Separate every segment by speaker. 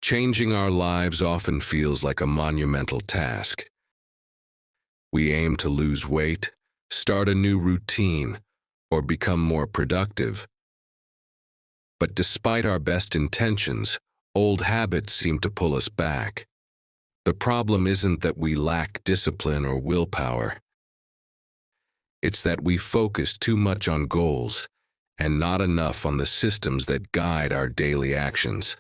Speaker 1: Changing our lives often feels like a monumental task. We aim to lose weight, start a new routine, or become more productive. But despite our best intentions, old habits seem to pull us back. The problem isn't that we lack discipline or willpower. It's that we focus too much on goals and not enough on the systems that guide our daily actions.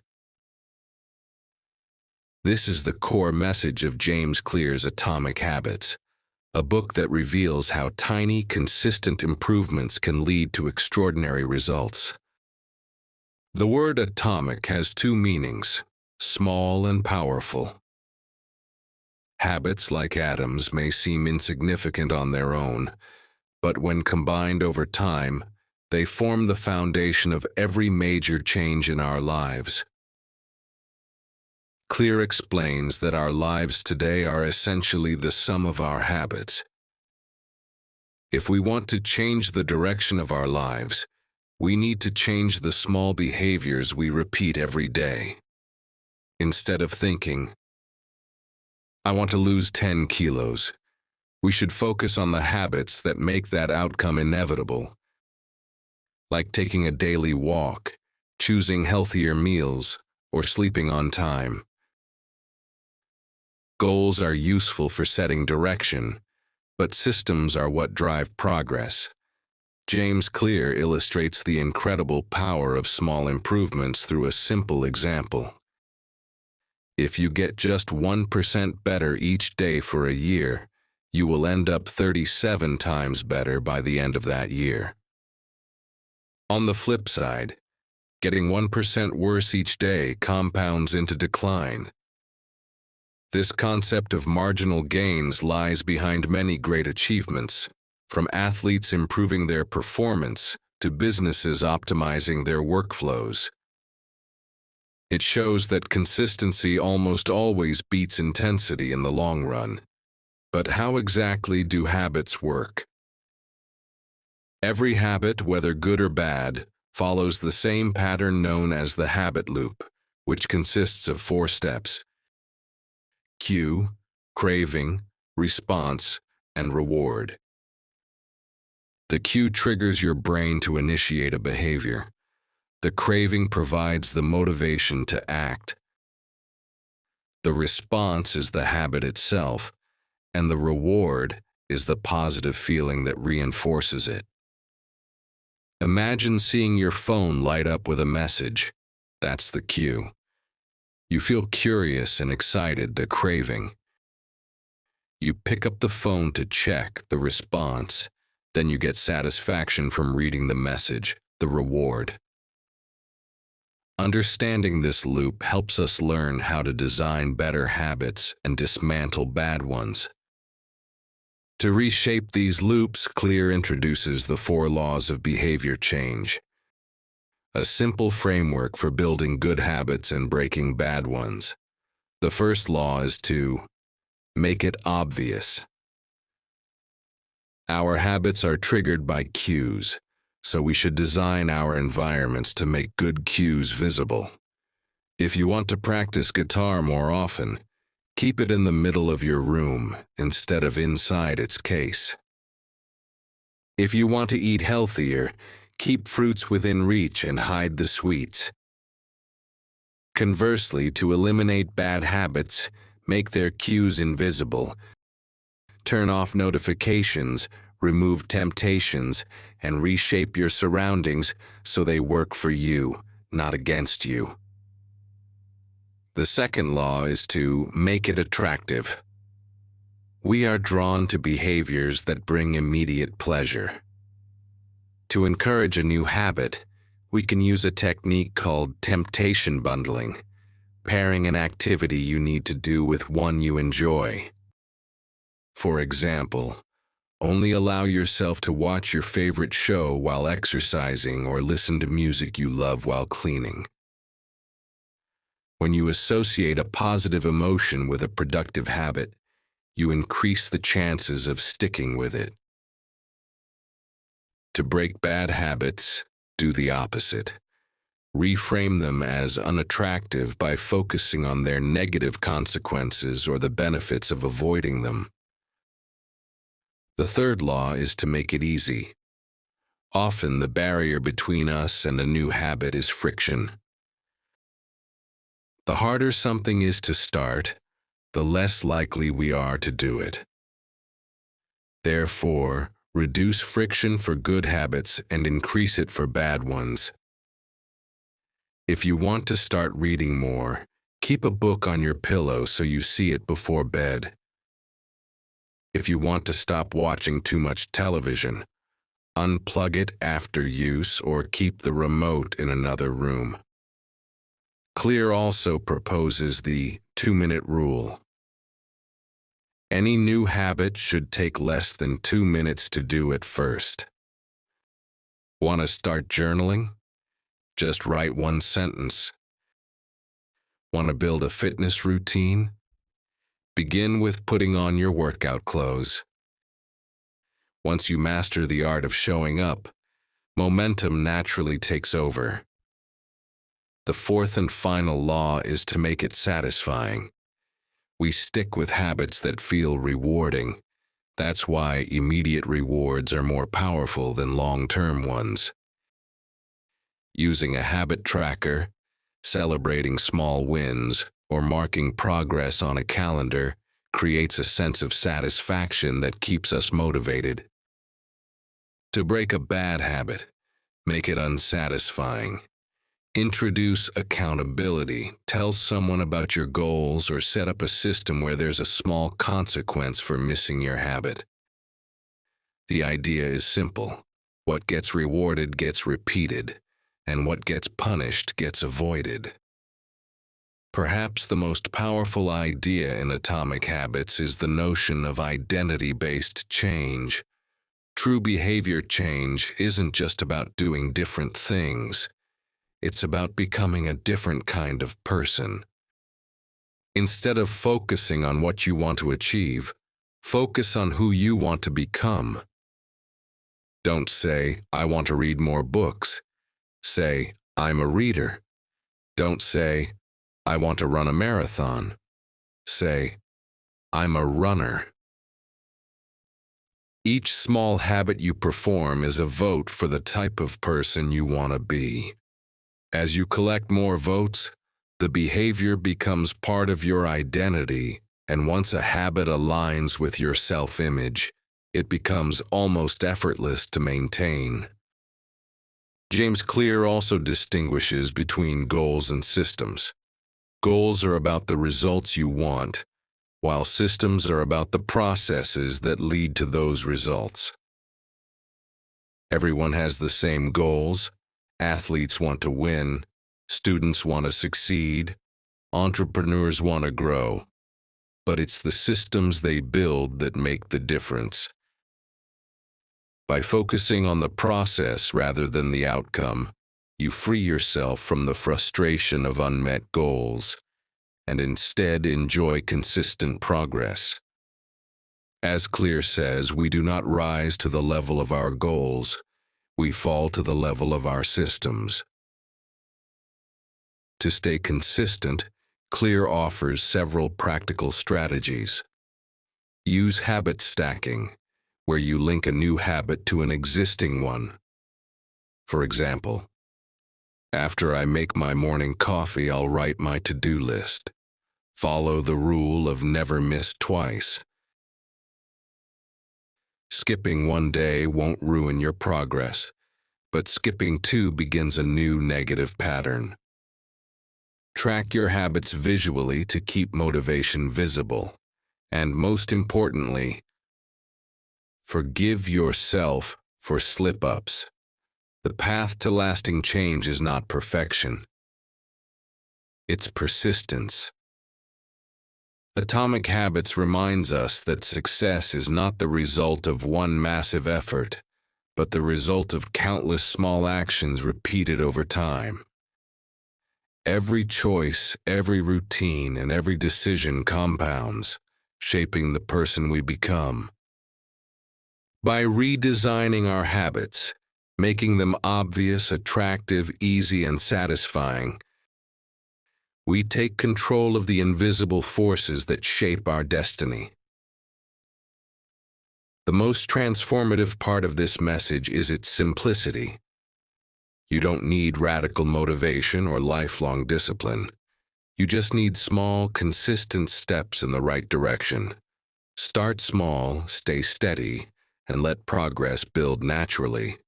Speaker 1: This is the core message of James Clear's Atomic Habits, a book that reveals how tiny, consistent improvements can lead to extraordinary results. The word atomic has two meanings, small and powerful. Habits, like atoms, may seem insignificant on their own, but when combined over time, they form the foundation of every major change in our lives. Clear explains that our lives today are essentially the sum of our habits. If we want to change the direction of our lives, we need to change the small behaviors we repeat every day. Instead of thinking, "I want to lose 10 kilos," we should focus on the habits that make that outcome inevitable, like taking a daily walk, choosing healthier meals, or sleeping on time. Goals are useful for setting direction, but systems are what drive progress. James Clear illustrates the incredible power of small improvements through a simple example. If you get just 1% better each day for a year, you will end up 37 times better by the end of that year. On the flip side, getting 1% worse each day compounds into decline. This concept of marginal gains lies behind many great achievements, from athletes improving their performance to businesses optimizing their workflows. It shows that consistency almost always beats intensity in the long run. But how exactly do habits work? Every habit, whether good or bad, follows the same pattern known as the habit loop, which consists of 4 steps: cue, craving, response, and reward. The cue triggers your brain to initiate a behavior. The craving provides the motivation to act. The response is the habit itself, and the reward is the positive feeling that reinforces it. Imagine seeing your phone light up with a message. That's the cue. You feel curious and excited, the craving. You pick up the phone to check, the response. Then you get satisfaction from reading the message, the reward. Understanding this loop helps us learn how to design better habits and dismantle bad ones. To reshape these loops, Clear introduces the 4 laws of behavior change, a simple framework for building good habits and breaking bad ones. The first law is to make it obvious. Our habits are triggered by cues, so we should design our environments to make good cues visible. If you want to practice guitar more often, keep it in the middle of your room instead of inside its case. If you want to eat healthier, keep fruits within reach and hide the sweets. Conversely, to eliminate bad habits, make their cues invisible. Turn off notifications, remove temptations, and reshape your surroundings so they work for you, not against you. The second law is to make it attractive. We are drawn to behaviors that bring immediate pleasure. To encourage a new habit, we can use a technique called temptation bundling, pairing an activity you need to do with one you enjoy. For example, only allow yourself to watch your favorite show while exercising or listen to music you love while cleaning. When you associate a positive emotion with a productive habit, you increase the chances of sticking with it. To break bad habits, do the opposite. reframe them as unattractive by focusing on their negative consequences or the benefits of avoiding them. The third law is to make it easy. Often the barrier between us and a new habit is friction. The harder something is to start, the less likely we are to do it. Therefore, reduce friction for good habits and increase it for bad ones. If you want to start reading more, keep a book on your pillow so you see it before bed. If you want to stop watching too much television, unplug it after use or keep the remote in another room. Clear also proposes the 2-minute rule. Any new habit should take less than 2 minutes to do at first. Want to start journaling? Just write 1 sentence. Want to build a fitness routine? Begin with putting on your workout clothes. Once you master the art of showing up, momentum naturally takes over. The fourth and final law is to make it satisfying. We stick with habits that feel rewarding. That's why immediate rewards are more powerful than long-term ones. Using a habit tracker, celebrating small wins, or marking progress on a calendar creates a sense of satisfaction that keeps us motivated. To break a bad habit, make it unsatisfying. Introduce accountability. Tell someone about your goals or set up a system where there's a small consequence for missing your habit. The idea is simple. What gets rewarded gets repeated, and what gets punished gets avoided. Perhaps the most powerful idea in Atomic Habits is the notion of identity-based change. True behavior change isn't just about doing different things. It's about becoming a different kind of person. Instead of focusing on what you want to achieve, focus on who you want to become. Don't say, "I want to read more books." Say, "I'm a reader." Don't say, "I want to run a marathon." Say, "I'm a runner." Each small habit you perform is a vote for the type of person you want to be. As you collect more votes, the behavior becomes part of your identity, and once a habit aligns with your self-image, it becomes almost effortless to maintain. James Clear also distinguishes between goals and systems. Goals are about the results you want, while systems are about the processes that lead to those results. Everyone has the same goals. Athletes want to win, students want to succeed, entrepreneurs want to grow. But it's the systems they build that make the difference. By focusing on the process rather than the outcome, you free yourself from the frustration of unmet goals and instead enjoy consistent progress. As Clear says, we do not rise to the level of our goals. We fall to the level of our systems. To stay consistent, Clear offers several practical strategies. Use habit stacking, where you link a new habit to an existing one. For example, after I make my morning coffee, I'll write my to-do list. Follow the rule of never miss twice. Skipping 1 day won't ruin your progress, but skipping 2 begins a new negative pattern. Track your habits visually to keep motivation visible, and most importantly, forgive yourself for slip-ups. The path to lasting change is not perfection. It's persistence. Atomic Habits reminds us that success is not the result of one massive effort, but the result of countless small actions repeated over time. Every choice, every routine, and every decision compounds, shaping the person we become. By redesigning our habits, making them obvious, attractive, easy, and satisfying. We take control of the invisible forces that shape our destiny. The most transformative part of this message is its simplicity. You don't need radical motivation or lifelong discipline. You just need small, consistent steps in the right direction. Start small, stay steady, and let progress build naturally.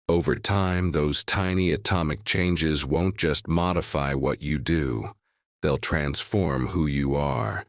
Speaker 1: Over time, those tiny atomic changes won't just modify what you do, they'll transform who you are.